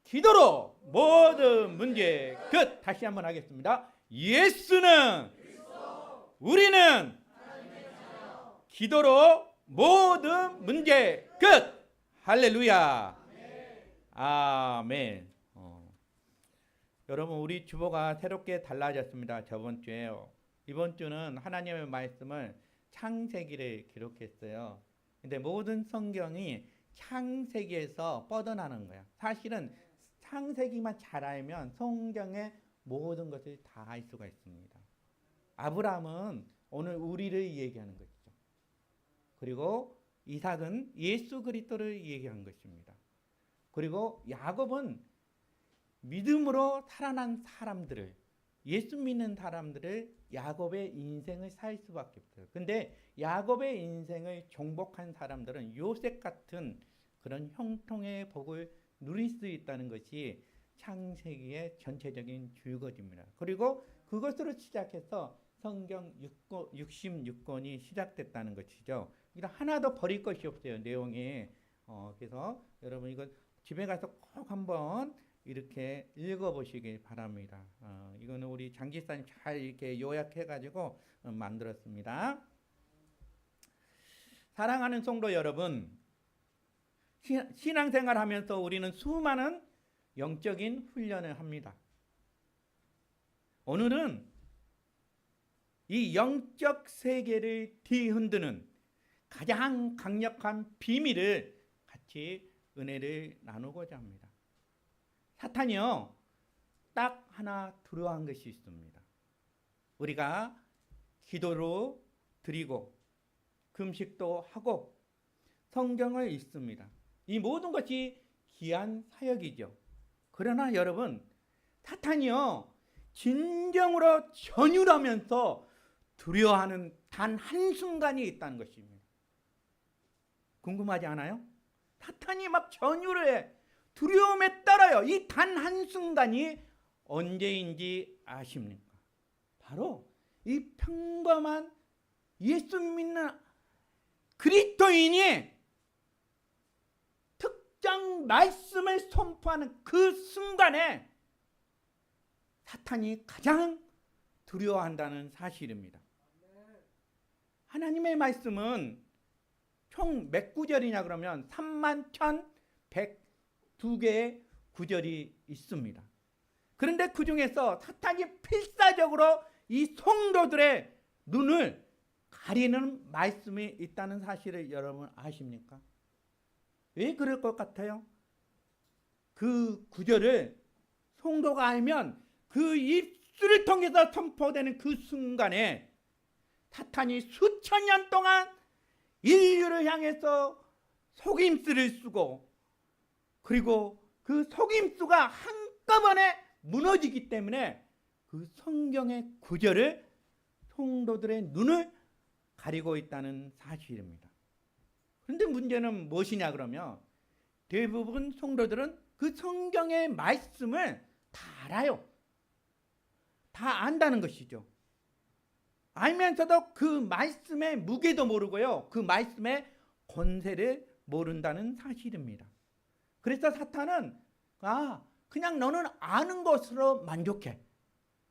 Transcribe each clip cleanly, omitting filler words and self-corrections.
기도로 모든 문제 끝. 다시 한번 하겠습니다. 예수는 우리는 기도로 모든 문제 끝. 할렐루야. 아멘. 여러분, 우리 주보가 새롭게 달라졌습니다. 저번 주에요. 이번 주는 하나님의 말씀을 창세기를 기록했어요. 근데 모든 성경이 창세기에서 뻗어나는 거야. 사실은 창세기만 잘 알면 성경의 모든 것을 다 알 수가 있습니다. 아브라함은 오늘 우리를 얘기하는 것이죠. 그리고 이삭은 예수 그리스도를 얘기한 것입니다. 그리고 야곱은 믿음으로 살아난 사람들을, 예수 믿는 사람들을 야곱의 인생을 살 수밖에 없어요. 근데 야곱의 인생을 정복한 사람들은 요셉 같은 그런 형통의 복을 누릴 수 있다는 것이 창세기의 전체적인 줄거지입니다. 그리고 그것으로 시작해서 성경 66권이 시작됐다는 것이죠. 하나도 버릴 것이 없어요, 내용이. 그래서 여러분 이거 집에 가서 꼭 한번 이렇게 읽어보시기 바랍니다. 이거는 우리 장기사님 잘 이렇게 요약해가지고 만들었습니다. 사랑하는 성도 여러분, 신앙생활 하면서 우리는 수많은 영적인 훈련을 합니다. 오늘은 이 영적 세계를 뒤흔드는 가장 강력한 비밀을 같이 은혜를 나누고자 합니다. 사탄이요, 딱 하나 두려워한 것이 있습니다. 우리가 기도로 드리고 금식도 하고 성경을 읽습니다. 이 모든 것이 귀한 사역이죠. 그러나 여러분, 사탄이요, 진정으로 전율하면서 두려워하는 단 한순간이 있다는 것입니다. 궁금하지 않아요? 사탄이 막 전율을 해. 두려움에 떨어요. 이 단 한순간이 언제인지 아십니까? 바로 이 평범한 예수 믿는 그리스도인이 특정 말씀을 선포하는 그 순간에 사탄이 가장 두려워한다는 사실입니다. 하나님의 말씀은 총 몇 구절이냐 그러면 31,102개의 구절이 있습니다. 그런데 그 중에서 사탄이 필사적으로 이 성도들의 눈을 가리는 말씀이 있다는 사실을 여러분 아십니까? 왜 그럴 것 같아요? 그 구절을 성도가 알면 그 입술을 통해서 선포되는 그 순간에 사탄이 수천 년 동안 인류를 향해서 속임수를 쓰고, 그리고 그 속임수가 한꺼번에 무너지기 때문에 그 성경의 구절을 성도들의 눈을 가리고 있다는 사실입니다. 그런데 문제는 무엇이냐 그러면 대부분 성도들은 그 성경의 말씀을 다 알아요. 다 안다는 것이죠. 알면서도 그 말씀의 무게도 모르고요, 그 말씀의 권세를 모른다는 사실입니다. 그래서 사탄은 그냥 너는 아는 것으로 만족해.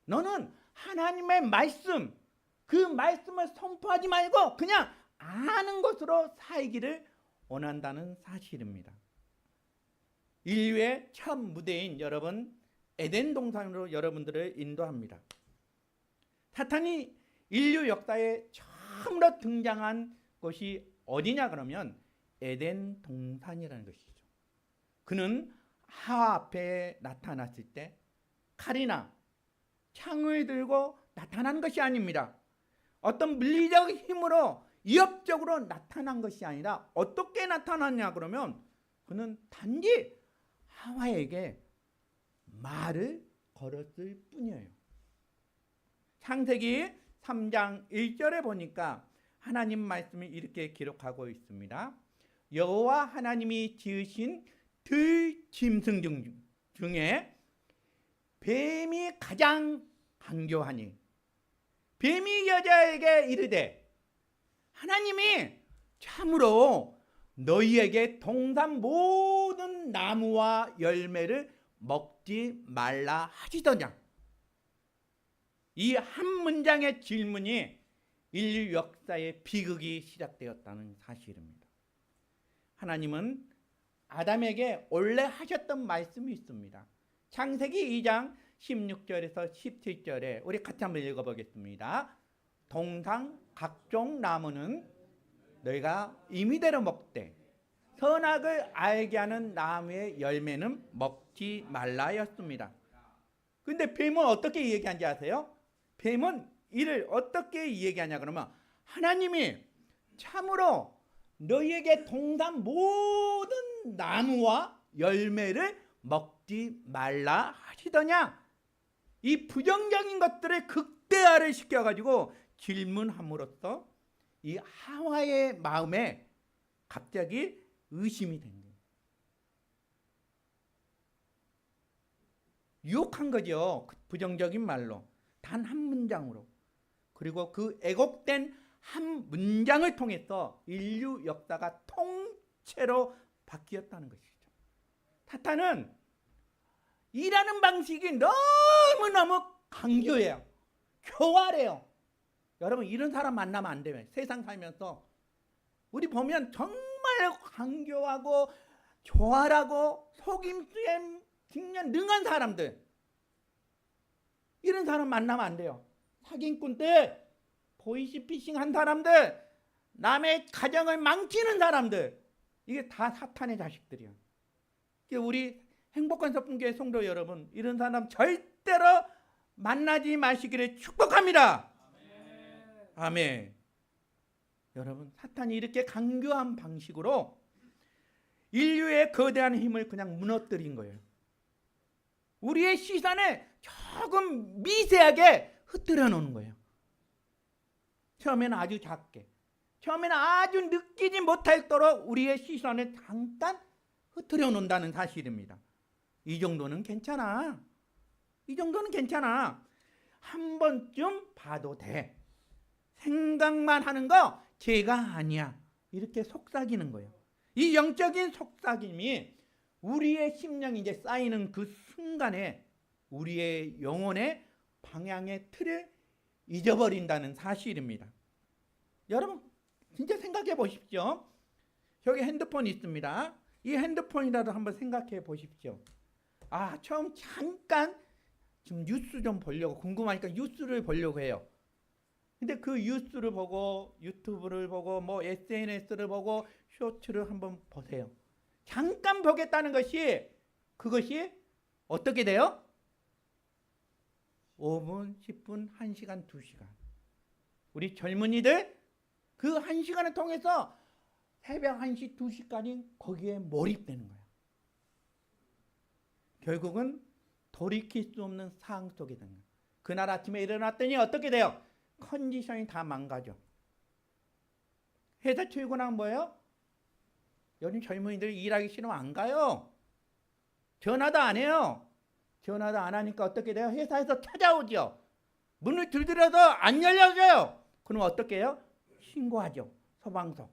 너는 하나님의 말씀, 그 말씀을 선포하지 말고 그냥 아는 것으로 살기를 원한다는 사실입니다. 인류의 첫 무대인 여러분, 에덴 동산으로 여러분들을 인도합니다. 사탄이 인류 역사에 처음으로 등장한 곳이 어디냐 그러면 에덴 동산이라는 것이죠. 그는 하와 앞에 나타났을 때 칼이나 창을 들고 나타난 것이 아닙니다. 어떤 물리적 힘으로 위협적으로 나타난 것이 아니라 어떻게 나타났냐 그러면 그는 단지 하와에게 말을 걸었을 뿐이에요. 창세기 3장 1절에 보니까 하나님 말씀이 이렇게 기록하고 있습니다. 여호와 하나님이 지으신 들짐승 중에 뱀이 가장 간교하니 뱀이 여자에게 이르되 하나님이 참으로 너희에게 동산 모든 나무와 열매를 먹지 말라 하시더냐. 이 한 문장의 질문이 인류 역사의 비극이 시작되었다는 사실입니다. 하나님은 아담에게 원래 하셨던 말씀이 있습니다. 창세기 2장 16절에서 17절에 우리 같이 한번 읽어보겠습니다. 동상 각종 나무는 너희가 임의대로 먹되 선악을 알게 하는 나무의 열매는 먹지 말라였습니다. 근데 뱀은 어떻게 얘기한지 아세요? 뱀은 이를 어떻게 얘기하냐 그러면 하나님이 참으로 너희에게 동산 모든 나무와 열매를 먹지 말라 하시더냐. 이 부정적인 것들을 극대화를 시켜가지고 질문함으로써 이 하와의 마음에 갑자기 의심이 된 거예요. 유혹한 거죠. 부정적인 말로. 단 한 문장으로. 그리고 그 애곡된 한 문장을 통해서 인류 역사가 통째로 바뀌었다는 것이죠. 사탄은 일하는 방식이 너무너무 강조해요. 교활해요. 여러분 이런 사람 만나면 안 돼요. 세상 살면서 우리 보면 정말 강교하고 교활하고 속임수에 정말 능한 사람들, 이런 사람 만나면 안 돼요. 사기꾼들, 보이스피싱 한 사람들, 남의 가정을 망치는 사람들, 이게 다 사탄의 자식들이야. 우리 행복한 서풍교회 성도 여러분, 이런 사람 절대로 만나지 마시기를 축복합니다. 아멘. 아멘. 여러분, 사탄이 이렇게 강교한 방식으로 인류의 거대한 힘을 그냥 무너뜨린 거예요. 우리의 시선에 조금 미세하게 흩뜨려 놓는 거예요. 처음에는 아주 작게, 처음에는 아주 느끼지 못할도록 우리의 시선에 잠깐 흩뜨려 놓는다는 사실입니다. 이 정도는 괜찮아. 이 정도는 괜찮아. 한 번쯤 봐도 돼. 생각만 하는 거 죄가 아니야. 이렇게 속삭이는 거예요. 이 영적인 속삭임이 우리의 심령이 이제 쌓이는 그 순간에 우리의 영혼의 방향의 틀을 잊어버린다는 사실입니다. 여러분 진짜 생각해 보십시오. 여기 핸드폰이 있습니다. 이 핸드폰이라도 한번 생각해 보십시오. 처음 잠깐 지금 뉴스 좀 보려고 궁금하니까 뉴스를 보려고 해요. 근데 그 뉴스를 보고 유튜브를 보고 뭐 SNS를 보고 쇼츠를 한번 보세요. 잠깐 보겠다는 것이 그것이 어떻게 돼요? 5분, 10분, 1시간, 2시간. 우리 젊은이들 그 1시간을 통해서 새벽 1시, 2시까지 거기에 몰입되는 거예요. 결국은 돌이킬 수 없는 상황 속에 드는 거예요. 그날 아침에 일어났더니 어떻게 돼요? 컨디션이 다 망가져. 회사 출근하면 뭐예요? 요즘 젊은이들이 일하기 싫으면 안 가요. 전화도 안 해요. 전화도 안 하니까 어떻게 돼요? 회사에서 찾아오죠. 문을 두드려도 안 열려줘요. 그럼 어떻게 해요? 신고하죠. 소방서.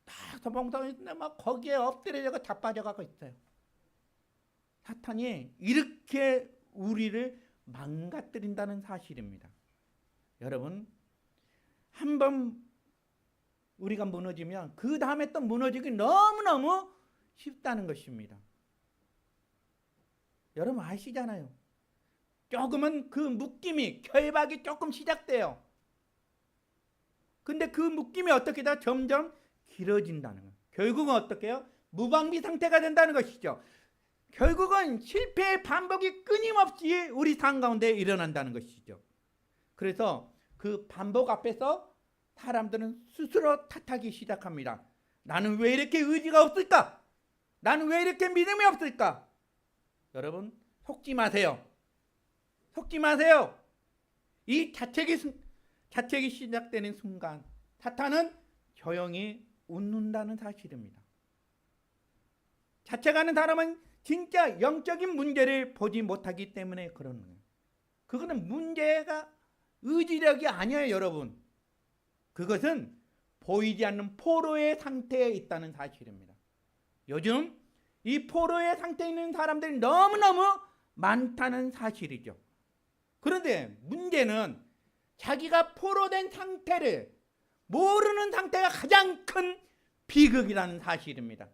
다 소방서에 막 거기에 엎드려져서 자빠져가고 있어요. 사탄이 이렇게 우리를 망가뜨린다는 사실입니다. 여러분, 한번 우리가 무너지면 그 다음에 또 무너지기 너무너무 쉽다는 것입니다. 여러분 아시잖아요. 조금은 그 묶임이, 결박이 조금 시작돼요. 근데 그 묶임이 어떻게 다 점점 길어진다는 거예요. 결국은 어떻게 해요? 무방비 상태가 된다는 것이죠. 결국은 실패의 반복이 끊임없이 우리 삶 가운데 일어난다는 것이죠. 그래서 그 반복 앞에서 사람들은 스스로 탓하기 시작합니다. 나는 왜 이렇게 의지가 없을까? 나는 왜 이렇게 믿음이 없을까? 여러분 속지 마세요. 속지 마세요. 이 자책이 시작되는 순간 사탄은 조용히 웃는다는 사실입니다. 자책하는 사람은 진짜 영적인 문제를 보지 못하기 때문에 그러는 거예요. 그거는 문제가 의지력이 아니에요, 여러분. 그것은 보이지 않는 포로의 상태에 있다는 사실입니다. 요즘 이 포로의 상태에 있는 사람들이 너무너무 많다는 사실이죠. 그런데 문제는 자기가 포로된 상태를 모르는 상태가 가장 큰 비극이라는 사실입니다.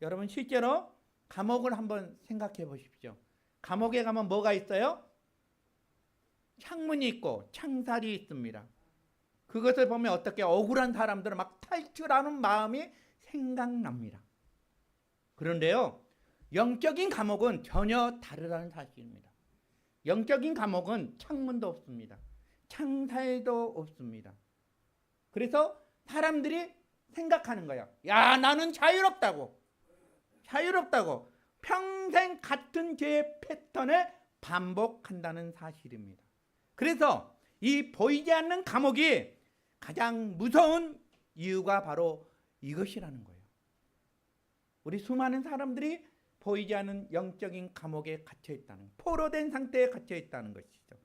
여러분 실제로 감옥을 한번 생각해 보십시오. 감옥에 가면 뭐가 있어요? 창문이 있고 창살이 있습니다. 그것을 보면 어떻게 억울한 사람들은 막 탈출하는 마음이 생각납니다. 그런데요, 영적인 감옥은 전혀 다르다는 사실입니다. 영적인 감옥은 창문도 없습니다. 창살도 없습니다. 그래서 사람들이 생각하는 거예요. 야, 나는 자유롭다고. 자유롭다고. 평생 같은 죄의 패턴을 반복한다는 사실입니다. 그래서 이 보이지 않는 감옥이 가장 무서운 이유가 바로 이것이라는 거예요. 우리 수많은 사람들이 보이지 않는 영적인 감옥에 갇혀 있다는, 포로된 상태에 갇혀 있다는 것이죠.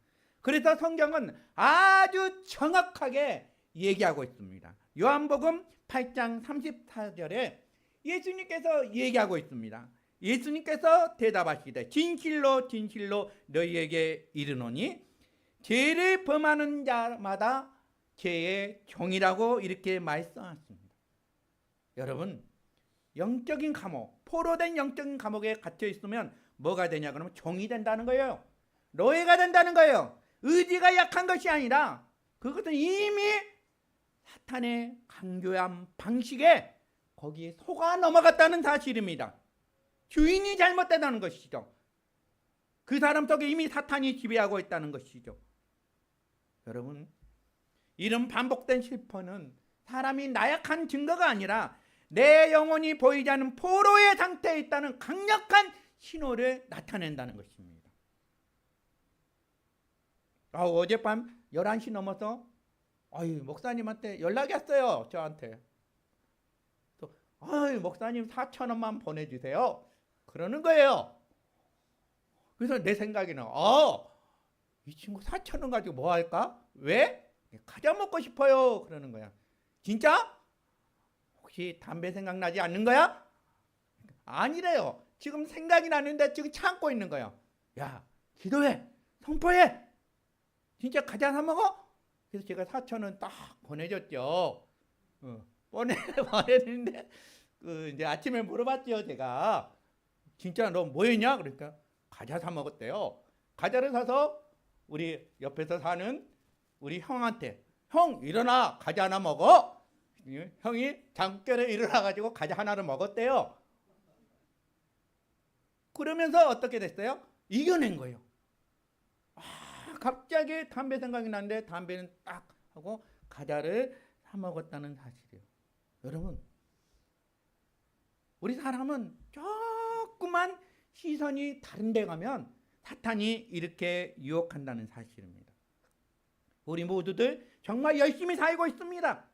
그래서 성경은 아주 정확하게 얘기하고 있습니다. 요한복음 8장 34절에 예수님께서 얘기하고 있습니다. 예수님께서 대답하시되 진실로 진실로 너희에게 이르노니 죄를 범하는 자마다 죄의 종이라고 이렇게 말씀하십니다. 여러분, 영적인 감옥, 포로된 영적인 감옥에 갇혀 있으면 뭐가 되냐 그러면 종이 된다는 거예요. 노예가 된다는 거예요. 의지가 약한 것이 아니라 그것은 이미 사탄의 강교한 방식에 거기에 속아 넘어갔다는 사실입니다. 주인이 잘못됐다는 것이죠. 그 사람 속에 이미 사탄이 지배하고 있다는 것이죠. 여러분, 이런 반복된 실패는 사람이 나약한 증거가 아니라 내 영혼이 보이지 않는 포로의 상태에 있다는 강력한 신호를 나타낸다는 것입니다. 어젯밤 11시 넘어서 목사님한테 연락이 왔어요. 저한테. 목사님 4,000원만 보내주세요. 그러는 거예요. 그래서 내 생각에는 이 친구 4,000원 가지고 뭐 할까? 왜? 과자 먹고 싶어요. 그러는 거야. 진짜? 혹시 담배 생각나지 않는 거야? 아니래요. 지금 생각이 나는데 지금 참고 있는 거야. 야, 기도해. 선포해. 진짜 과자 사 먹어? 그래서 제가 4,000원 딱 보내줬죠. 보냈는데 이제 아침에 물어봤죠. 제가 진짜 너 뭐 했냐? 그러니까 과자 사 먹었대요. 과자를 사서 우리 옆에서 사는 우리 형한테, 형 일어나 과자 하나 먹어. 형이 잠결에 일어나가지고 과자 하나를 먹었대요. 그러면서 어떻게 됐어요? 이겨낸 거예요. 갑자기 담배 생각이 나는데 담배는 딱 하고 과자를 사 먹었다는 사실이에요. 여러분, 우리 사람은 조그만 시선이 다른 데 가면 사탄이 이렇게 유혹한다는 사실입니다. 우리 모두들 정말 열심히 살고 있습니다.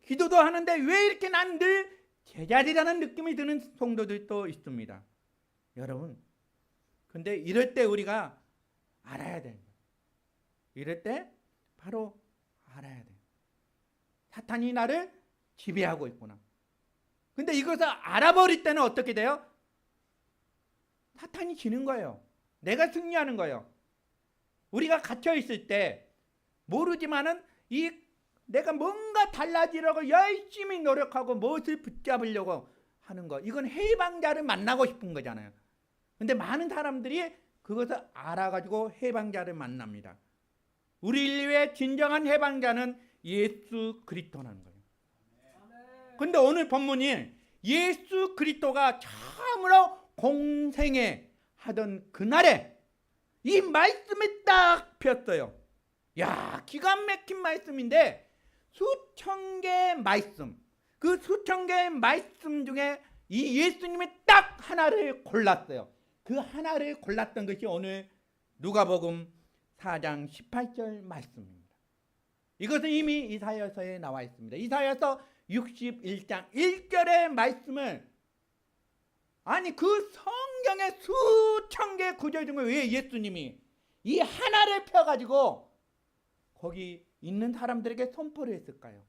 기도도 하는데 왜 이렇게 난 늘 제자리라는 느낌이 드는 성도들도 있습니다. 여러분, 근데 이럴 때 우리가 알아야 돼요. 이럴 때 바로 알아야 돼요. 사탄이 나를 지배하고 있구나. 근데 이것을 알아버릴 때는 어떻게 돼요? 사탄이 지는 거예요. 내가 승리하는 거예요. 우리가 갇혀 있을 때 모르지만은 내가 뭔가 달라지려고 열심히 노력하고 무엇을 붙잡으려고 하는 거, 이건 해방자를 만나고 싶은 거잖아요. 근데 많은 사람들이 그것을 알아가지고 해방자를 만납니다. 우리 인류의 진정한 해방자는 예수 그리스도라는 거예요. 근데 오늘 본문이 예수 그리스도가 참으로 공생애 하던 그날에 이 말씀이 딱 폈어요. 야, 기가 막힌 말씀인데 수천 개의 말씀, 그 수천 개의 말씀 중에 이 예수님이 딱 하나를 골랐어요. 그 하나를 골랐던 것이 오늘 누가복음 4장 18절 말씀입니다. 이것은 이미 이사야서에 나와 있습니다. 이사야서 61장 1절의 말씀을, 아니 그 성경의 수천 개의 구절 중에 왜 예수님이 이 하나를 펴가지고 거기 있는 사람들에게 선포를 했을까요?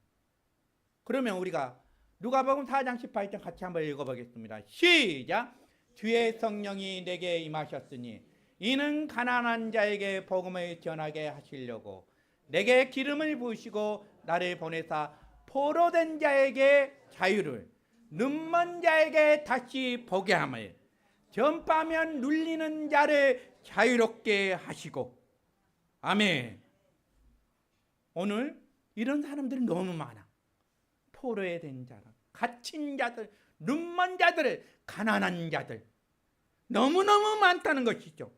그러면 우리가 누가복음 4장 18절 같이 한번 읽어보겠습니다. 시작. 주의 성령이 내게 임하셨으니 이는 가난한 자에게 복음을 전하게 하시려고 내게 기름을 부으시고 나를 보내사 포로된 자에게 자유를, 눈먼 자에게 다시 보게 함을, 전파하면 눌리는 자를 자유롭게 하시고. 아멘. 오늘 이런 사람들이 너무 많아. 포로에 된 자들, 갇힌 자들, 눈먼 자들, 가난한 자들 너무너무 많다는 것이죠.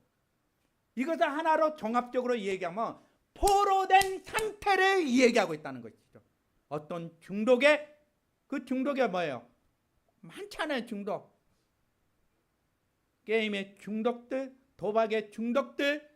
이것을 하나로 종합적으로 얘기하면 포로된 상태를 얘기하고 있다는 것이죠. 어떤 중독에, 그 중독이 뭐예요? 많잖아요. 중독. 게임의 중독들, 도박의 중독들,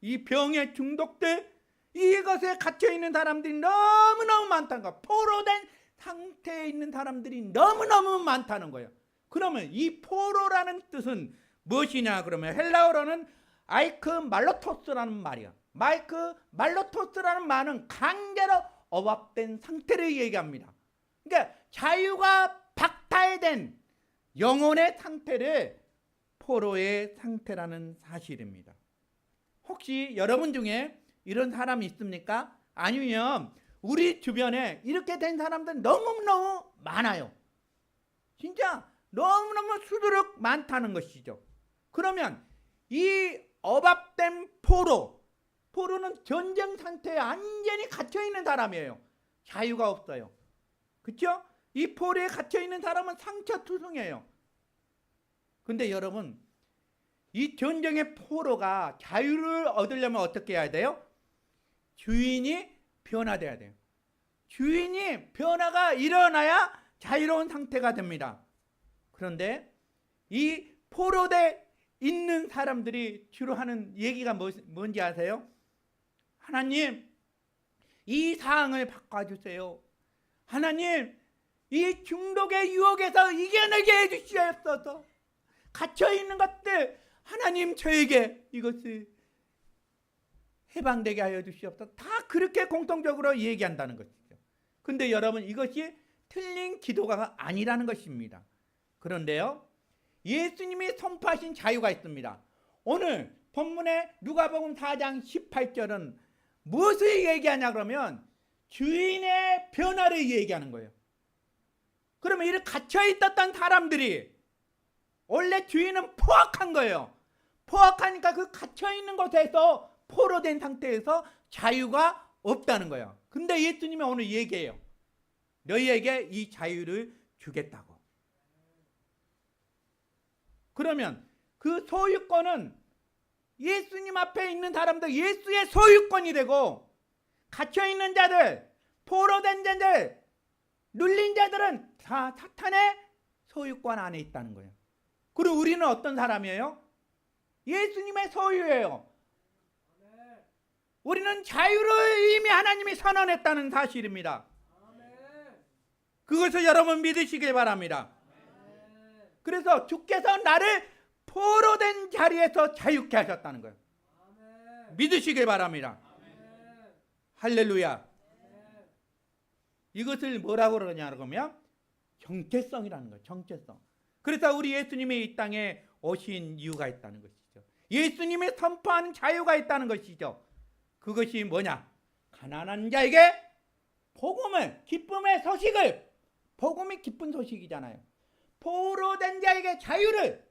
이 병의 중독들, 이것에 갇혀있는 사람들이 너무너무 많다는 거예요. 포로된 상태에 있는 사람들이 너무너무 많다는 거예요. 그러면 이 포로라는 뜻은 무엇이냐 그러면 헬라어로는 아이크 말로토스라는 말이야. 마이크 말로토스라는 말은 강제로 억압된 상태를 얘기합니다. 그러니까 자유가 박탈된 영혼의 상태를 포로의 상태라는 사실입니다. 혹시 여러분 중에 이런 사람이 있습니까? 아니면 우리 주변에 이렇게 된 사람들 너무너무 많아요. 진짜 너무너무 수두룩 많다는 것이죠. 그러면 이 억압된 포로는 전쟁 상태에 완전히 갇혀있는 사람이에요. 자유가 없어요. 그렇죠? 이 포로에 갇혀있는 사람은 상처투성이에요. 근데 여러분, 이 전쟁의 포로가 자유를 얻으려면 어떻게 해야 돼요? 주인이 변화돼야 돼요. 주인이 변화가 일어나야 자유로운 상태가 됩니다. 그런데 이 포로돼 있는 사람들이 주로 하는 얘기가 뭔지 아세요? 하나님, 이 상황을 바꿔주세요. 하나님, 이 중독의 유혹에서 이겨내게 해주시옵소서. 갇혀있는 것들, 하나님 저에게 이것을 해방되게 하여 주시옵소서. 다 그렇게 공통적으로 얘기한다는 것이죠. 근데 여러분, 이것이 틀린 기도가 아니라는 것입니다. 그런데요, 예수님이 선포하신 자유가 있습니다. 오늘 본문의 누가복음 4장 18절은 무엇을 얘기하냐 그러면 주인의 변화를 얘기하는 거예요. 그러면 이렇게 갇혀있었던 사람들이 원래 주인은 포악한 거예요. 포악하니까 그 갇혀있는 곳에서 포로된 상태에서 자유가 없다는 거예요. 근데 예수님이 오늘 얘기해요. 너희에게 이 자유를 주겠다고. 그러면 그 소유권은 예수님 앞에 있는 사람들, 예수의 소유권이 되고, 갇혀있는 자들, 포로된 자들, 눌린 자들은 다 사탄의 소유권 안에 있다는 거예요. 그리고 우리는 어떤 사람이에요? 예수님의 소유예요. 우리는 자유를 이미 하나님이 선언했다는 사실입니다. 그것을 여러분 믿으시길 바랍니다. 그래서 주께서 나를 포로된 자리에서 자유케 하셨다는 거예요. 믿으시길 바랍니다. 할렐루야. 이것을 뭐라고 그러냐 그러면 정체성이라는 거예요. 정체성. 그래서 우리 예수님이 이 땅에 오신 이유가 있다는 것이죠. 예수님이 선포하는 자유가 있다는 것이죠. 그것이 뭐냐? 가난한 자에게 복음을, 기쁨의 소식을, 복음이 기쁜 소식이잖아요. 포로된 자에게 자유를,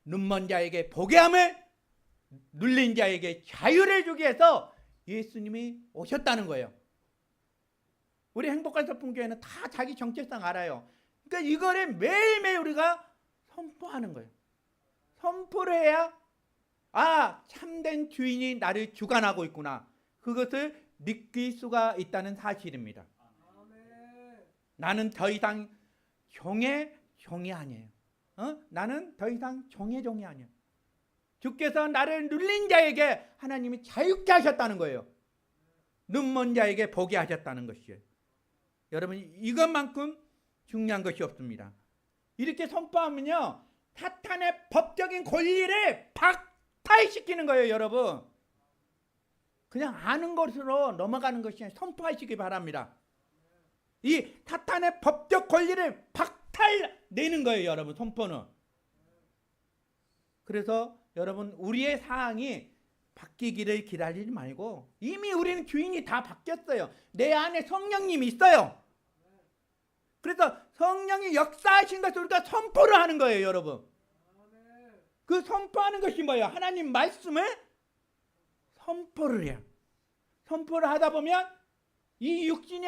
눈먼 자에게 보게 함을, 눌린 자에게 자유를 주기 위해서 예수님이 오셨다는 거예요. 우리 행복한 서풍교회는 다 자기 정체성 알아요. 그러니까 이거를 매일매일 우리가 선포하는 거예요. 선포를 해야 참된 주인이 나를 주관하고 있구나. 그것을 느낄 수가 있다는 사실입니다. 나는 더 이상 종이 아니에요. 나는 더 이상 종이 아니에요. 주께서 나를 눌린 자에게 하나님이 자유케 하셨다는 거예요. 눈먼 자에게 보게 하셨다는 것이에요. 여러분, 이것만큼 중요한 것이 없습니다. 이렇게 선포하면요, 사탄의 법적인 권리를 박탈시키는 거예요. 여러분, 그냥 아는 것으로 넘어가는 것이 아니라 선포하시기 바랍니다. 이 사탄의 법적 권리를 박탈내는 거예요, 여러분. 선포는. 그래서 여러분, 우리의 상황이 바뀌기를 기다리지 말고 이미 우리는 주인이 다 바뀌었어요. 내 안에 성령님이 있어요. 그래서 성령이 역사하신 것을 우리가 선포를 하는 거예요, 여러분. 그 선포하는 것이 뭐예요? 하나님 말씀을 선포를 해요. 선포를 하다 보면 이 육신이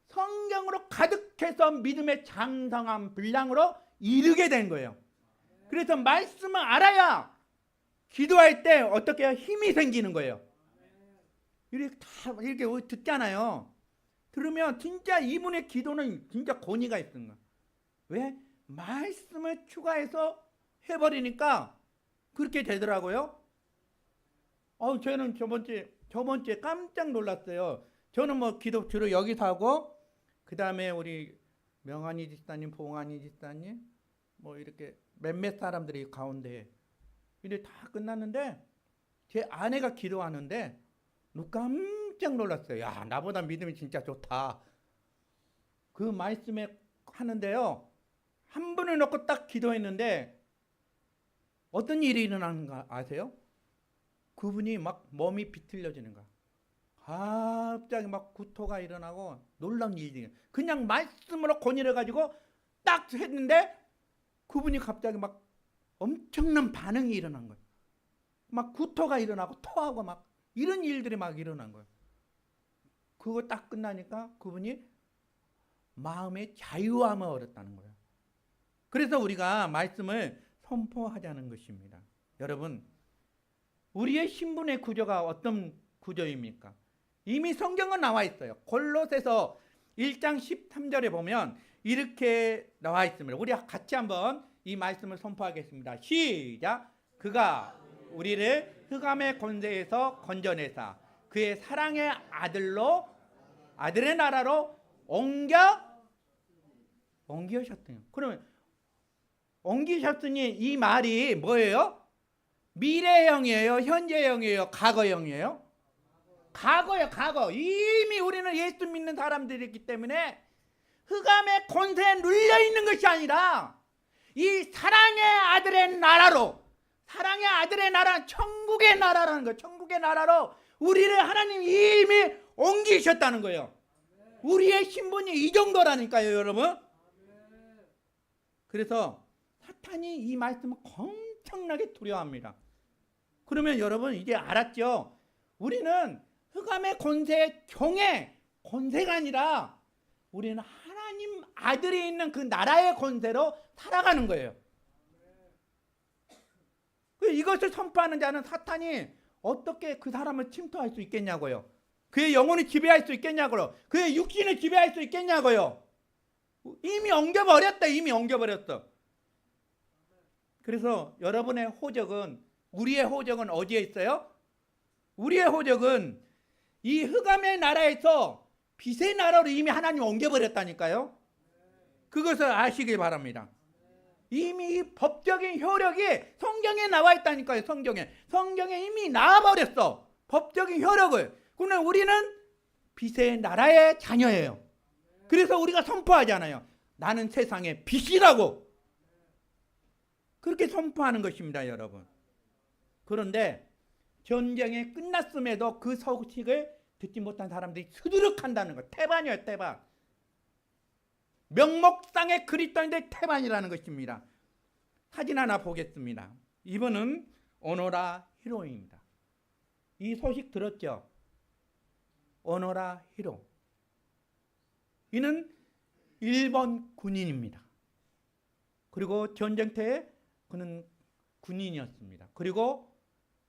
성경으로 가득해서 믿음의 장성한 분량으로 이르게 된 거예요. 그래서 말씀을 알아야 기도할 때 어떻게 해요? 힘이 생기는 거예요. 이렇게 다 이렇게 듣잖아요. 들으면 진짜 이분의 기도는 진짜 권위가 있는 거예요. 왜? 말씀을 추가해서 해버리니까 그렇게 되더라고요. 저는 저번 주에 깜짝 놀랐어요. 저는 뭐 기도 주로 여기서 하고, 그 다음에 우리 명한이 집사님, 봉한이 집사님, 뭐 이렇게 몇몇 사람들이 가운데 이제 다 끝났는데 제 아내가 기도하는데 깜짝 놀랐어요. 야, 나보다 믿음이 진짜 좋다. 그 말씀에 하는데요, 한 분을 놓고 딱 기도했는데 어떤 일이 일어나는가 아세요? 그분이 막 몸이 비틀려지는 거야. 갑자기 막 구토가 일어나고 놀라운 일이, 그냥 말씀으로 권위를 가지고 딱 했는데 그분이 갑자기 막 엄청난 반응이 일어난 거예요. 막 구토가 일어나고 토하고 막 이런 일들이 막 일어난 거예요. 그거 딱 끝나니까 그분이 마음의 자유함을 얻었다는 거예요. 그래서 우리가 말씀을 선포하자는 것입니다. 여러분, 우리의 신분의 구조가 어떤 구조입니까? 이미 성경은 나와 있어요. 골로새서 1장 13절에 보면 이렇게 나와 있습니다. 우리 같이 한번 이 말씀을 선포하겠습니다. 시작. 그가 우리를 흑암의 권세에서 건져내사 그의 사랑의 아들의 나라로 옮기셨더니. 그러면 옮기셨으니 이 말이 뭐예요? 미래형이에요? 현재형이에요? 과거형이에요? 과거요, 과거. 이미 우리는 예수 믿는 사람들이기 때문에 흑암의 권세에 눌려있는 것이 아니라 이 사랑의 아들의 나라로, 사랑의 아들의 나라, 천국의 나라라는 거예요. 천국의 나라로 우리를 하나님 이미 옮기셨다는 거예요. 우리의 신분이 이 정도라니까요, 여러분. 그래서 사탄이 이 말씀을 엄청나게 두려워합니다. 그러면 여러분 이제 알았죠? 우리는 흑암의 권세의 종의 권세가 아니라 우리는 하나님 아들이 있는 그 나라의 권세로 살아가는 거예요. 이것을 선포하는 자는 사탄이 어떻게 그 사람을 침투할 수 있겠냐고요. 그의 영혼을 지배할 수 있겠냐고요. 그의 육신을 지배할 수 있겠냐고요. 이미 엉겨버렸다. 이미 엉겨버렸어. 그래서 여러분의 호적은, 우리의 호적은 어디에 있어요? 우리의 호적은 이 흑암의 나라에서 빛의 나라로 이미 하나님 옮겨버렸다니까요. 그것을 아시길 바랍니다. 이미 이 법적인 효력이 성경에 나와 있다니까요. 성경에 이미 나와버렸어. 법적인 효력을. 그러나 우리는 빛의 나라의 자녀예요. 그래서 우리가 선포하잖아요. 나는 세상의 빛이라고. 그렇게 선포하는 것입니다, 여러분. 그런데 전쟁이 끝났음에도 그 소식을 듣지 못한 사람들이 수두룩한다는 것. 태반이에요, 태반. 명목상의 그리스도인들 태반이라는 것입니다. 사진 하나 보겠습니다. 이분은 오노라 히로입니다. 이 소식 들었죠? 오노라 히로. 이는 일본 군인입니다. 그리고 전쟁터에 그는 군인이었습니다. 그리고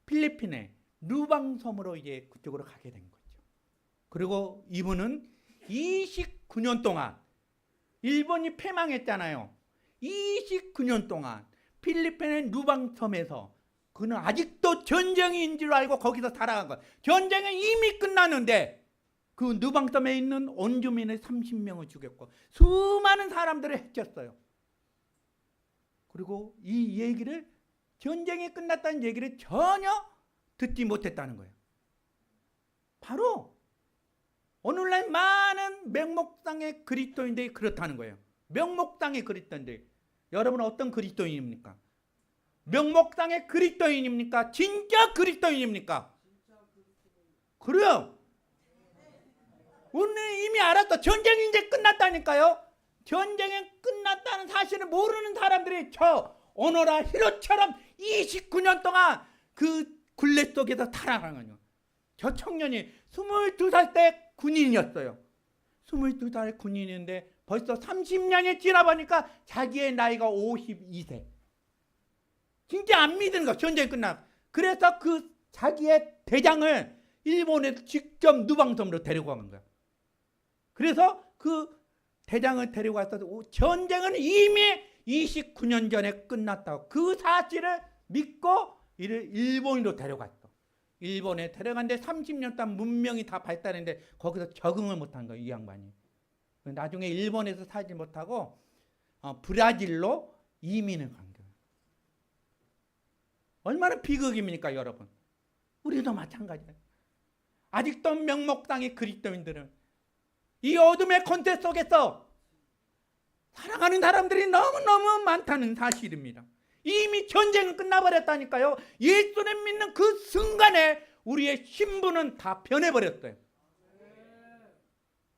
필리핀의 루방섬으로 이제 그쪽으로 가게 된 거죠. 그리고 이분은 29년 동안, 일본이 패망했잖아요. 29년 동안 필리핀의 루방섬에서 그는 아직도 전쟁인 줄 알고 거기서 살아간 거예요. 전쟁은 이미 끝났는데 그 루방섬에 있는 원주민을 30명을 죽였고 수많은 사람들을 해쳤어요. 그리고 이 얘기를, 전쟁이 끝났다는 얘기를 전혀 듣지 못했다는 거예요. 바로 오늘날 많은 명목상의 그리스도인들이 그렇다는 거예요. 명목상의 그리스도인들. 여러분은 어떤 그리스도인입니까? 명목상의 그리스도인입니까? 진짜 그리스도인입니까? 그래요. 오늘 이미 알았어. 전쟁이 이제 끝났다니까요. 전쟁이 끝났다는 사실을 모르는 사람들이 저 오노라 히로처럼 29년 동안 그 굴레 속에서 살아가는 거예요. 저 청년이 22살 때 군인이었어요. 22살 군인인데 벌써 30년이 지나보니까 자기의 나이가 52세. 진짜 안 믿는 거. 전쟁이 끝나. 그래서 그 자기의 대장을 일본에서 직접 누방섬으로 데리고 간 거야. 그래서 그 대장을 데리고 가서 전쟁은 이미 29년 전에 끝났다고 그 사실을 믿고 이를 일본으로 데려갔어. 일본에 데려갔는데 30년 동안 문명이 다 발달했는데 거기서 적응을 못한 거예요. 이 양반이. 나중에 일본에서 살지 못하고 브라질로 이민을 간 거예요. 얼마나 비극입니까 여러분. 우리도 마찬가지예요. 아직도 명목상의 그리스도인들은 이 어둠의 권세 속에서 살아가는 사람들이 너무너무 많다는 사실입니다. 이미 전쟁은 끝나버렸다니까요. 예수를 믿는 그 순간에 우리의 신분은 다 변해버렸어요.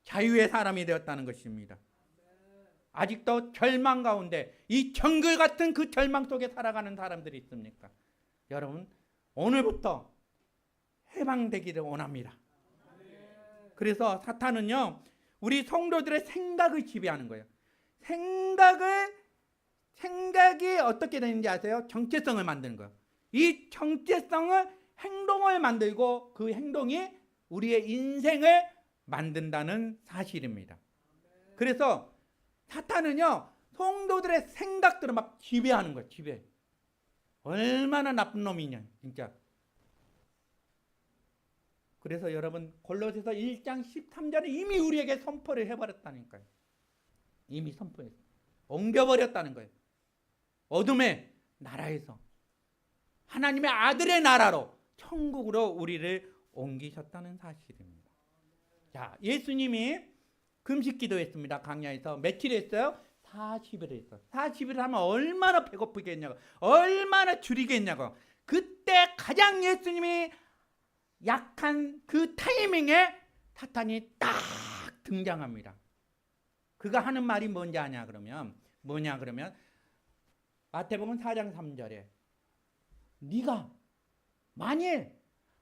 자유의 사람이 되었다는 것입니다. 아직도 절망 가운데 이 정글 같은 그 절망 속에 살아가는 사람들이 있습니까? 여러분 오늘부터 해방되기를 원합니다. 그래서 사탄은요 우리 성도들의 생각을 지배하는 거예요. 생각이 어떻게 되는지 아세요? 정체성을 만드는 거예요. 이 정체성을 행동을 만들고 그 행동이 우리의 인생을 만든다는 사실입니다. 그래서 사탄은요 성도들의 생각들을 막 지배하는 거예요. 지배. 얼마나 나쁜 놈이냐 진짜. 그래서 여러분 골로새서 1장 13절에 이미 우리에게 선포를 해버렸다니까요. 이미 선포했어요. 옮겨버렸다는 거예요. 어둠의 나라에서 하나님의 아들의 나라로 천국으로 우리를 옮기셨다는 사실입니다. 자, 예수님이 금식 기도했습니다. 광야에서 며칠 했어요? 40일 했어요. 40일 하면 얼마나 배고프겠냐고, 얼마나 줄이겠냐고. 그때 가장 예수님이 약한 그 타이밍에 사탄이 딱 등장합니다. 그가 하는 말이 뭔지 아냐 그러면 뭐냐 그러면 마태복음 4장 3절에 네가 만일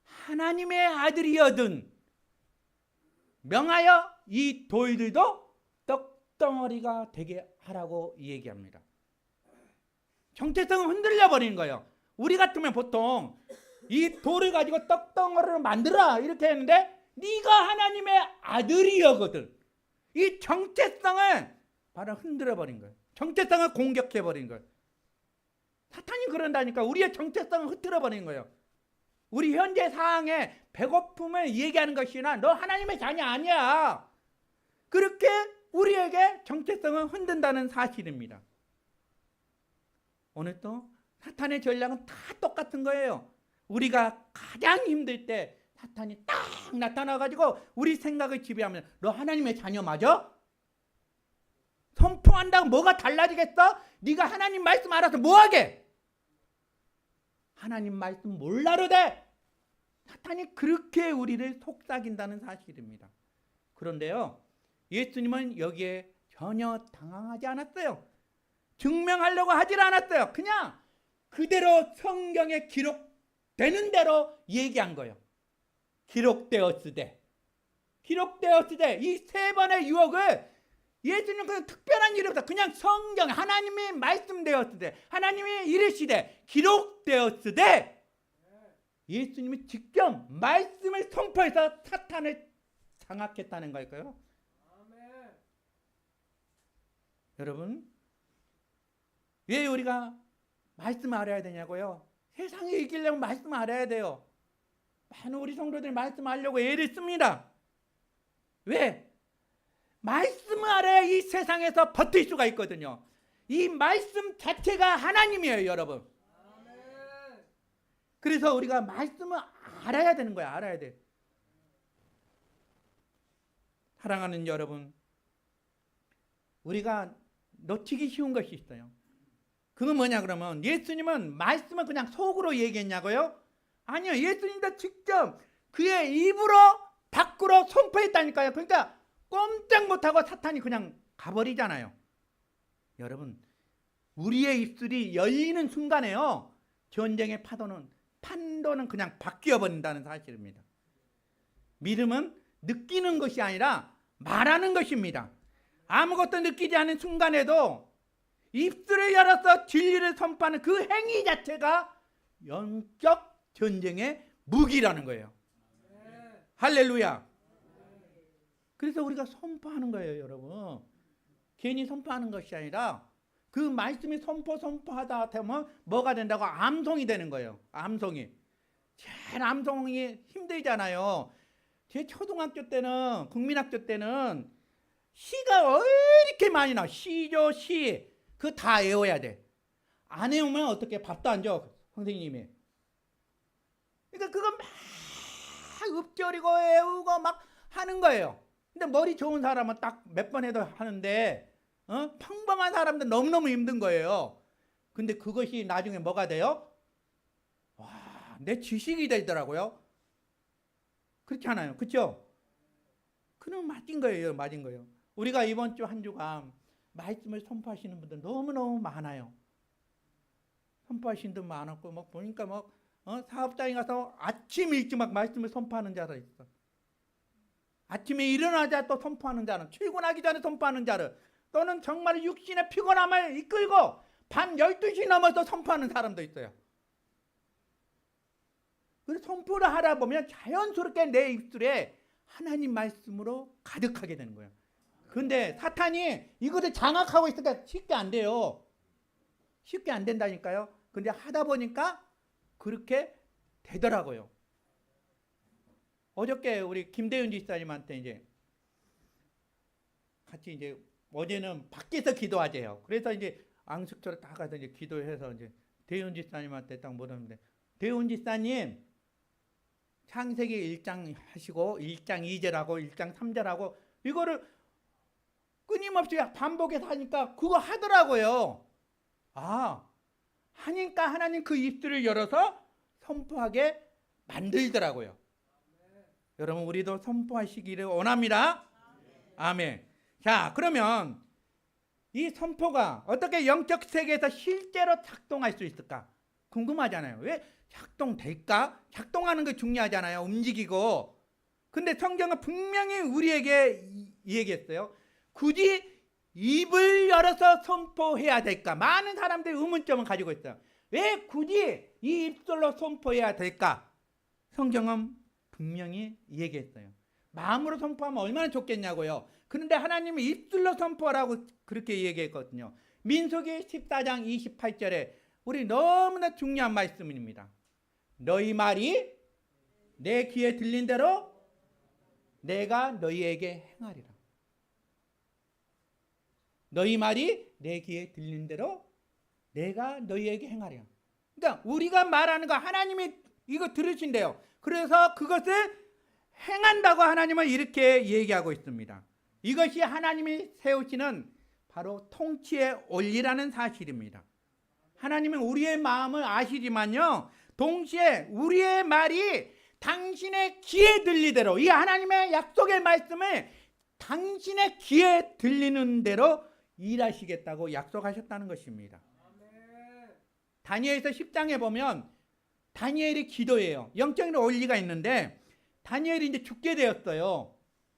하나님의 아들이여든 명하여 이 돌들도 떡덩어리가 되게 하라고 얘기합니다. 정체성을 흔들려 버리는 거예요. 우리 같으면 보통 이 돌을 가지고 떡덩어리를 만들어 이렇게 했는데 네가 하나님의 아들이여거든. 이 정체성을 바로 흔들어 버린 거예요. 정체성을 공격해 버린 거예요. 사탄이 그런다니까. 우리의 정체성을 흐트러 버린 거예요. 우리 현재 상황에 배고픔을 얘기하는 것이나 너 하나님의 자녀 아니야. 그렇게 우리에게 정체성을 흔든다는 사실입니다. 오늘 또 사탄의 전략은 다 똑같은 거예요. 우리가 가장 힘들 때 사탄이 딱 나타나가지고 우리 생각을 지배하면 너 하나님의 자녀 맞아? 선포한다고 뭐가 달라지겠어? 네가 하나님 말씀 알아서 뭐하게? 하나님 말씀 몰라도 돼. 사탄이 그렇게 우리를 속삭인다는 사실입니다. 그런데요, 예수님은 여기에 전혀 당황하지 않았어요. 증명하려고 하질 않았어요. 그냥 그대로 성경에 기록되는 대로 얘기한 거예요. 기록되었으되 이 세 번의 유혹을 예수님은 그냥 특별한 일이 없다. 그냥 성경 하나님이 말씀되었으되 하나님이 이르시되 기록되었으되 예수님이 직접 말씀을 선포해서 사탄을 장악했다는 걸까요? 아멘. 여러분 왜 우리가 말씀 알아야 되냐고요? 세상에 이기려면 말씀 알아야 돼요. 많은 우리 성도들이 말씀 알려고 애를 씁니다. 왜? 말씀을 알아야 이 세상에서 버틸 수가 있거든요. 이 말씀 자체가 하나님이에요, 여러분. 그래서 우리가 말씀을 알아야 되는 거야. 알아야 돼. 사랑하는 여러분, 우리가 놓치기 쉬운 것이 있어요. 그건 뭐냐 그러면 예수님은 말씀을 그냥 속으로 얘기했냐고요? 아니요. 예수님도 직접 그의 입으로 밖으로 선포했다니까요. 그러니까 꼼짝 못하고 사탄이 그냥 가버리잖아요. 여러분, 우리의 입술이 열리는 순간에요, 전쟁의 판도는 그냥 바뀌어 버린다는 사실입니다. 믿음은 느끼는 것이 아니라 말하는 것입니다. 아무것도 느끼지 않은 순간에도 입술을 열어서 진리를 선포하는 그 행위 자체가 영적 전쟁의 무기라는 거예요. 할렐루야. 그래서 우리가 선포하는 거예요, 여러분. 괜히 선포하는 것이 아니라 그 말씀이 선포하다 보면 뭐가 된다고? 암송이 되는 거예요. 암송이. 제일 암송이 힘들잖아요. 제 초등학교 때는, 국민학교 때는 시가 이렇게 많이 나와. 시죠, 시. 그거 다 외워야 돼. 안 외우면 어떻게 밥도 안 줘, 선생님이. 그러니까 그거 막 읊조리고 외우고 막 하는 거예요. 근데 머리 좋은 사람은 딱 몇 번 해도 하는데 평범한 사람들 너무너무 힘든 거예요. 근데 그것이 나중에 뭐가 돼요? 와, 내 지식이 되더라고요. 그렇지 않아요? 그렇죠? 그럼 맞은 거예요. 맞은 거예요. 우리가 이번 주 한 주간 말씀을 선포하시는 분들 너무너무 많아요. 선포하시는 분 많았고 막 보니까 막 사업장에 가서 아침 일찍 막 말씀을 선포하는 자들 있어. 아침에 일어나자 또 선포하는 자는, 출근하기 전에 선포하는 자를, 또는 정말 육신의 피곤함을 이끌고 밤 12시 넘어서 선포하는 사람도 있어요. 그래서 선포를 하다 보면 자연스럽게 내 입술에 하나님 말씀으로 가득하게 되는 거예요. 근데 사탄이 이것을 장악하고 있으니까 쉽게 안 돼요. 쉽게 안 된다니까요. 근데 하다 보니까 그렇게 되더라고요. 어저께 우리 김대윤 집사님한테 이제 같이 이제 어제는 밖에서 기도하재요. 그래서 이제 앙숙처럼 다 가서 이제 기도해서 이제 대윤 집사님한테 딱 물었는데, 대윤 집사님 창세기 1장 하시고 1장 2절하고 1장 3절하고 이거를 끊임없이 반복해서 하니까 그거 하더라고요. 아, 하니까 하나님 그 입술을 열어서 선포하게 만들더라고요. 여러분, 우리도 선포하시기를 원합니다. 아멘. 자, 그러면 이 선포가 어떻게 영적 세계에서 실제로 작동할 수 있을까? 궁금하잖아요. 왜 작동될까? 작동하는 게 중요하잖아요. 움직이고. 근데 성경은 분명히 우리에게 얘기했어요. 굳이 입을 열어서 선포해야 될까? 많은 사람들이 의문점을 가지고 있어요. 왜 굳이 이 입술로 선포해야 될까? 성경은 분명히 얘기했어요. 마음으로 선포하면 얼마나 좋겠냐고요. 그런데 하나님이 입술로 선포하라고 그렇게 얘기했거든요. 민수기 14장 28절에 우리 너무나 중요한 말씀입니다. 너희 말이 내 귀에 들린 대로 내가 너희에게 행하리라. 너희 말이 내 귀에 들린 대로 내가 너희에게 행하리라. 그러니까 우리가 말하는 거 하나님이 이거 들으신대요. 그래서 그것을 행한다고 하나님은 이렇게 얘기하고 있습니다. 이것이 하나님이 세우시는 바로 통치의 원리라는 사실입니다. 하나님은 우리의 마음을 아시지만요, 동시에 우리의 말이 당신의 귀에 들리대로, 이 하나님의 약속의 말씀을 당신의 귀에 들리는 대로 일하시겠다고 약속하셨다는 것입니다. 다니엘서 10장에 보면 다니엘이 기도해요. 영적인 원리가 있는데 다니엘이 이제 죽게 되었어요.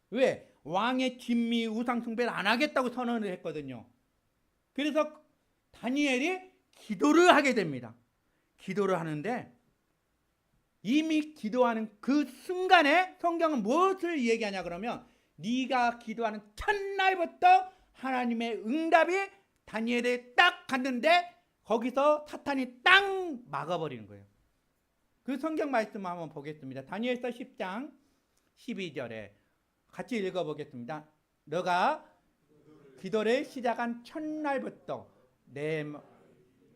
왜? 왕의 진미 우상 숭배를 안 하겠다고 선언을 했거든요. 그래서 다니엘이 기도를 하게 됩니다. 기도를 하는데 이미 기도하는 그 순간에 성경은 무엇을 얘기하냐 그러면, 네가 기도하는 첫날부터 하나님의 응답이 다니엘에 딱 갔는데 거기서 사탄이 딱 막아버리는 거예요. 그 성경 말씀 한번 보겠습니다. 다니엘서 10장 12절에 같이 읽어보겠습니다. 너가 기도를 시작한 첫날부터 내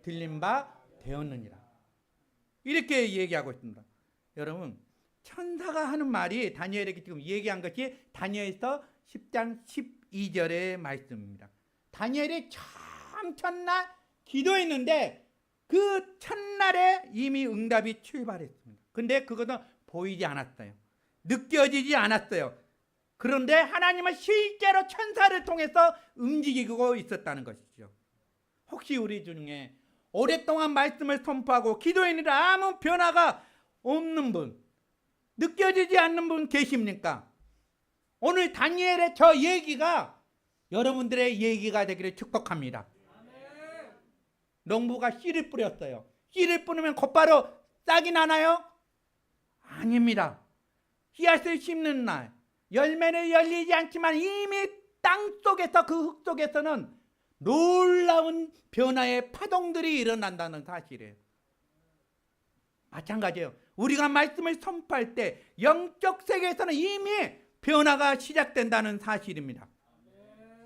들린 바 되었느니라. 이렇게 얘기하고 있습니다. 여러분, 천사가 하는 말이 다니엘에게 지금 얘기한 것이 다니엘서 10장 12절의 말씀입니다. 다니엘이 처음 첫날 기도했는데 그 첫날에 이미 응답이 출발했습니다. 근데 그것은 보이지 않았어요. 느껴지지 않았어요. 그런데 하나님은 실제로 천사를 통해서 움직이고 있었다는 것이죠. 혹시 우리 중에 오랫동안 말씀을 선포하고 기도했는데 아무 변화가 없는 분, 느껴지지 않는 분 계십니까? 오늘 다니엘의 저 얘기가 여러분들의 얘기가 되기를 축복합니다. 농부가 씨를 뿌렸어요. 씨를 뿌리면 곧바로 싹이 나나요? 아닙니다. 씨앗을 심는 날 열매는 열리지 않지만 이미 땅 속에서 그 흙 속에서는 놀라운 변화의 파동들이 일어난다는 사실이에요. 마찬가지예요. 우리가 말씀을 선포할 때 영적 세계에서는 이미 변화가 시작된다는 사실입니다.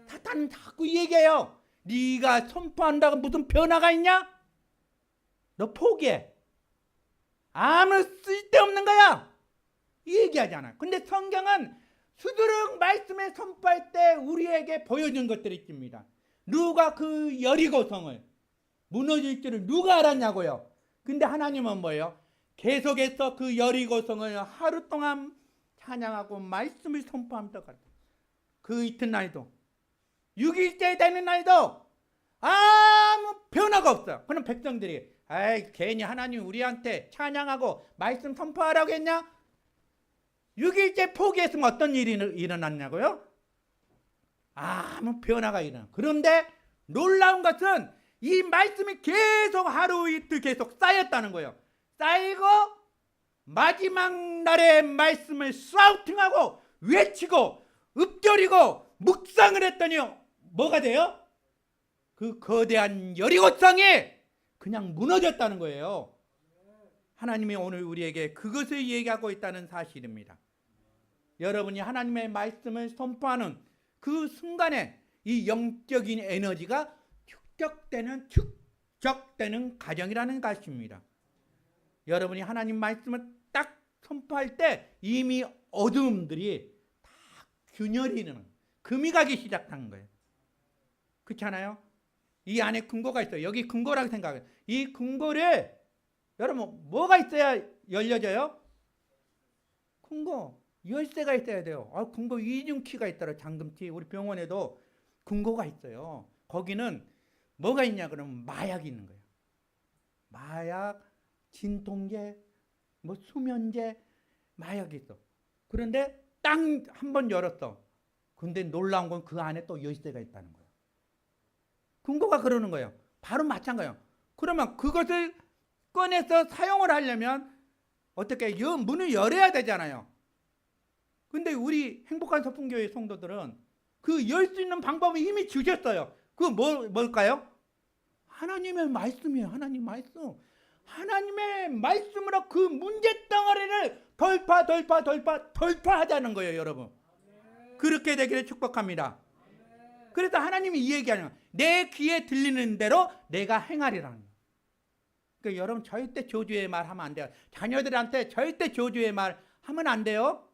사탄은 자꾸 얘기해요. 네가 선포한다고 무슨 변화가 있냐? 너 포기해. 아무 쓸데없는 거야. 이 얘기하잖아. 근데 성경은 수두룩 말씀을 선포할 때 우리에게 보여준 것들이 있습니다. 누가 그 여리고성을 무너질 줄을 누가 알았냐고요. 근데 하나님은 뭐예요? 계속해서 그 여리고성을 하루 동안 찬양하고 말씀을 선포합니다. 그 이튿날도 6일째 되는 날도 아무 변화가 없어요. 그럼 백성들이 아이 괜히 하나님 우리한테 찬양하고 말씀 선포하라고 했냐? 6일째 포기했으면 어떤 일이 일어났냐고요? 아무 변화가 일어나. 그런데 놀라운 것은 이 말씀이 계속 하루 이틀 계속 쌓였다는 거예요. 쌓이고 마지막 날의 말씀을 샤우팅하고 외치고 읊조리고 묵상을 했더니 뭐가 돼요? 그 거대한 여리고성이 그냥 무너졌다는 거예요. 하나님이 오늘 우리에게 그것을 얘기하고 있다는 사실입니다. 여러분이 하나님의 말씀을 선포하는 그 순간에 이 영적인 에너지가 축적되는 과정이라는 것입니다. 여러분이 하나님 말씀을 딱 선포할 때 이미 어두움들이 다 균열이 일어나는 금이 가기 시작한 거예요. 그렇지 않아요? 이 안에 금고가 있어요. 여기 금고라고 생각해요. 이 금고를 여러분 뭐가 있어야 열려져요? 금고 열쇠가 있어야 돼요. 금고 이중키가 있더라. 잠금키. 우리 병원에도 금고가 있어요. 거기는 뭐가 있냐 그러면 마약이 있는 거예요. 마약, 진통제, 뭐 수면제, 마약이 있어. 그런데 딱 한 번 열었어. 근데 놀라운 건 그 안에 또 열쇠가 있다는 거예요. 금고가 그러는 거예요. 바로 마찬가지예요. 그러면 그것을 꺼내서 사용을 하려면 어떻게 문을 열어야 되잖아요. 근데 우리 행복한 서풍교회 성도들은 그 열 수 있는 방법을 이미 주셨어요. 그거 뭘까요? 하나님의 말씀이에요. 하나님 말씀. 하나님의 말씀으로 그 문제 덩어리를 돌파하자는 거예요, 여러분. 그렇게 되기를 축복합니다. 그래서 하나님이 이 얘기하는 거예요. 내 귀에 들리는 대로 내가 행하리라는 거예요. 그러니까 여러분 절대 저주의 말 하면 안 돼요. 자녀들한테 절대 저주의 말 하면 안 돼요.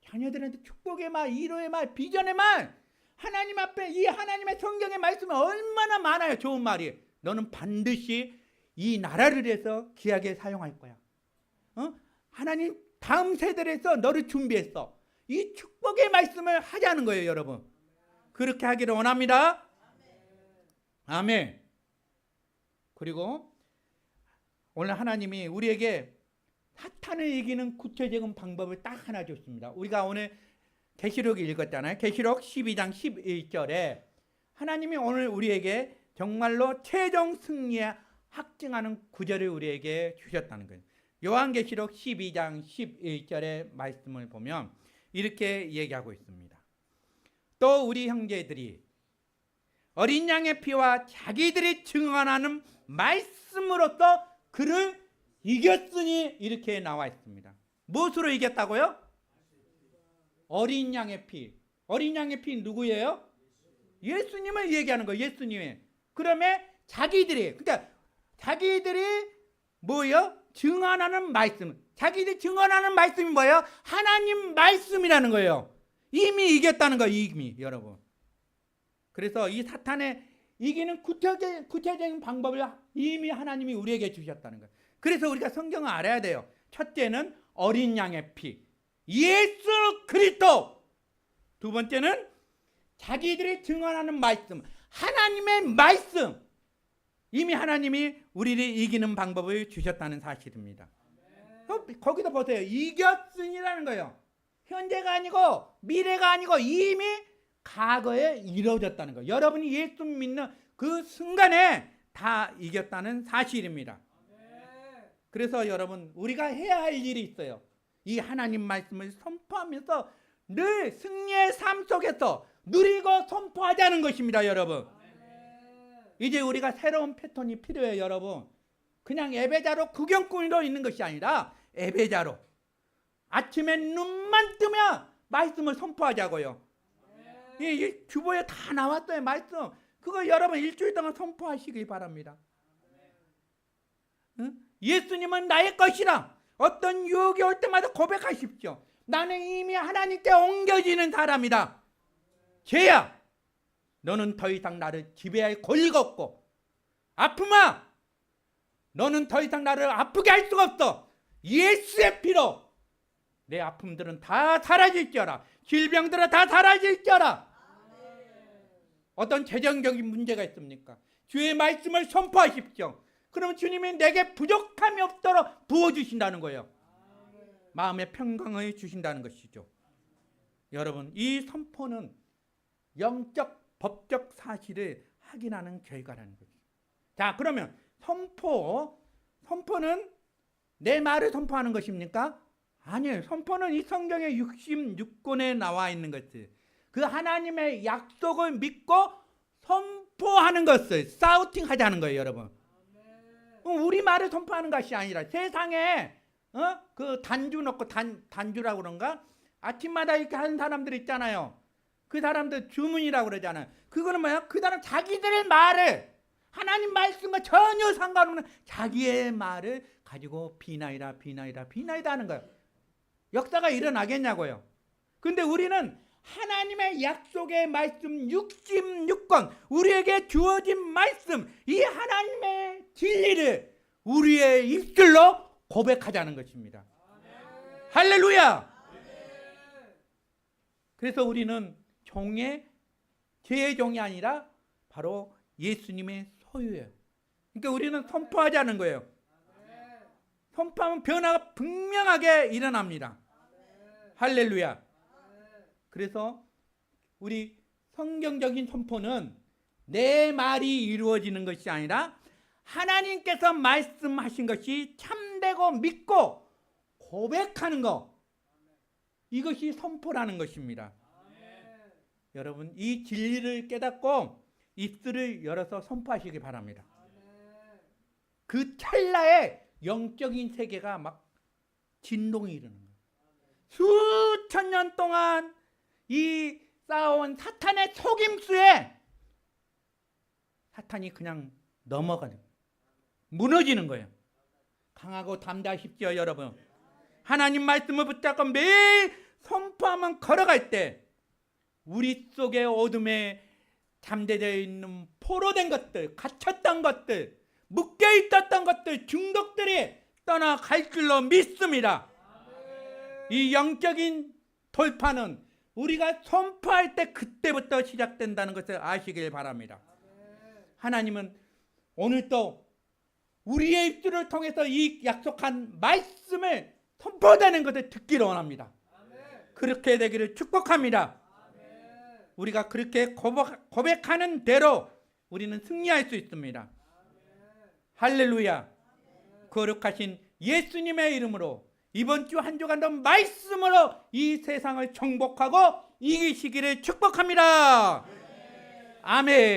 자녀들한테 축복의 말, 위로의 말, 비전의 말, 하나님 앞에 이 하나님의 성경의 말씀이 얼마나 많아요. 좋은 말이. 너는 반드시 이 나라를 위해서 귀하게 사용할 거야. 하나님 다음 세대에서 너를 준비했어. 이 축복의 말씀을 하자는 거예요, 여러분. 그렇게 하기를 원합니다. 아멘. 그리고 오늘 하나님이 우리에게 사탄을 이기는 구체적인 방법을 딱 하나 줬습니다. 우리가 오늘 계시록 읽었잖아요. 계시록 12장 11절에 하나님이 오늘 우리에게 정말로 최종 승리에 확증하는 구절을 우리에게 주셨다는 거예요. 요한계시록 12장 11절의 말씀을 보면 이렇게 얘기하고 있습니다. 또 우리 형제들이 어린 양의 피와 자기들이 증언하는 말씀으로써 그를 이겼으니 이렇게 나와 있습니다. 무엇으로 이겼다고요? 어린 양의 피. 어린 양의 피 누구예요? 예수님을 얘기하는 거예요. 예수님이. 그러면 그러니까 자기들이 뭐예요? 증언하는 말씀. 자기들이 증언하는 말씀이 뭐예요? 하나님 말씀이라는 거예요. 이미 이겼다는 거예요. 이미 여러분. 그래서 이 사탄의 이기는 구체적인 방법을 이미 하나님이 우리에게 주셨다는 거예요. 그래서 우리가 성경을 알아야 돼요. 첫째는 어린 양의 피, 예수 그리스도. 두 번째는 자기들이 증언하는 말씀, 하나님의 말씀. 이미 하나님이 우리를 이기는 방법을 주셨다는 사실입니다. 거기다 보세요. 이겼으니라는 거예요. 현재가 아니고 미래가 아니고 이미 과거에 이루어졌다는 거예요. 여러분이 예수 믿는 그 순간에 다 이겼다는 사실입니다. 그래서 여러분 우리가 해야 할 일이 있어요. 이 하나님 말씀을 선포하면서 늘 승리의 삶 속에서 누리고 선포하자는 것입니다. 여러분. 이제 우리가 새로운 패턴이 필요해요. 여러분. 그냥 예배자로 구경꾼으로 있는 것이 아니라 예배자로 아침에 눈만 뜨면 말씀을 선포하자고요. 이 주보에 다 나왔어요. 말씀. 그거 여러분 일주일 동안 선포하시기 바랍니다. 응? 예수님은 나의 것이라. 어떤 유혹이 올 때마다 고백하십시오. 나는 이미 하나님께 옮겨지는 사람이다. 죄야, 너는 더 이상 나를 지배할 권리가 없고, 아픔아, 너는 더 이상 나를 아프게 할 수가 없어. 예수의 피로 내 아픔들은 다 사라질지어라. 질병들은 다 사라질지어라. 어떤 재정적인 문제가 있습니까? 주의 말씀을 선포하십시오. 그러면 주님이 내게 부족함이 없도록 부어주신다는 거예요. 마음의 평강을 주신다는 것이죠. 여러분, 이 선포는 영적, 법적 사실을 확인하는 결과라는 거죠. 자, 그러면 선포는 내 말을 선포하는 것입니까? 아니에요. 선포는 이 성경의 66권에 나와 있는 것들, 그 하나님의 약속을 믿고 선포하는 것을 사우팅 하자는 거예요. 여러분, 우리 말을 선포하는 것이 아니라 세상에 그 단주 넣고 단주라고 그런가? 아침마다 이렇게 하는 사람들 있잖아요. 그 사람들 주문이라고 그러잖아요. 그거는 뭐야? 그 사람 자기들의 말을, 하나님 말씀과 전혀 상관없는 자기의 말을 가지고 비나이다 하는 거예요. 역사가 일어나겠냐고요. 근데 우리는 하나님의 약속의 말씀 66권, 우리에게 주어진 말씀, 이 하나님의 진리를 우리의 입술로 고백하자는 것입니다. 할렐루야. 그래서 우리는 죄의 종이 아니라 바로 예수님의 소유예요. 그러니까 우리는 선포하자는 거예요. 선포하면 변화가 분명하게 일어납니다. 할렐루야. 그래서 우리 성경적인 선포는 내 말이 이루어지는 것이 아니라 하나님께서 말씀하신 것이 참되고 믿고 고백하는 것, 이것이 선포라는 것입니다. 여러분, 이 진리를 깨닫고 입술을 열어서 선포하시기 바랍니다. 그 찰나에 영적인 세계가 막 진동이 일어나는 거예요. 수천 년 동안 이 쌓아온 사탄의 속임수에 사탄이 그냥 넘어가는 거예요. 무너지는 거예요. 강하고 담대하십시오. 여러분, 하나님 말씀을 붙잡고 매일 선포하면 걸어갈 때 우리 속의 어둠에 잠재되어 있는 포로된 것들, 갇혔던 것들, 묶여 있었던 것들, 중독들이 떠나갈 줄로 믿습니다. 이 영적인 돌파는 우리가 선포할 때 그때부터 시작된다는 것을 아시길 바랍니다. 하나님은 오늘도 우리의 입술을 통해서 이 약속한 말씀을 선포되는 것을 듣기를 원합니다. 그렇게 되기를 축복합니다. 우리가 그렇게 고백하는 대로 우리는 승리할 수 있습니다. 할렐루야. 거룩하신 예수님의 이름으로 이번 주 한 주간도 말씀으로 이 세상을 정복하고 이기시기를 축복합니다. 아멘.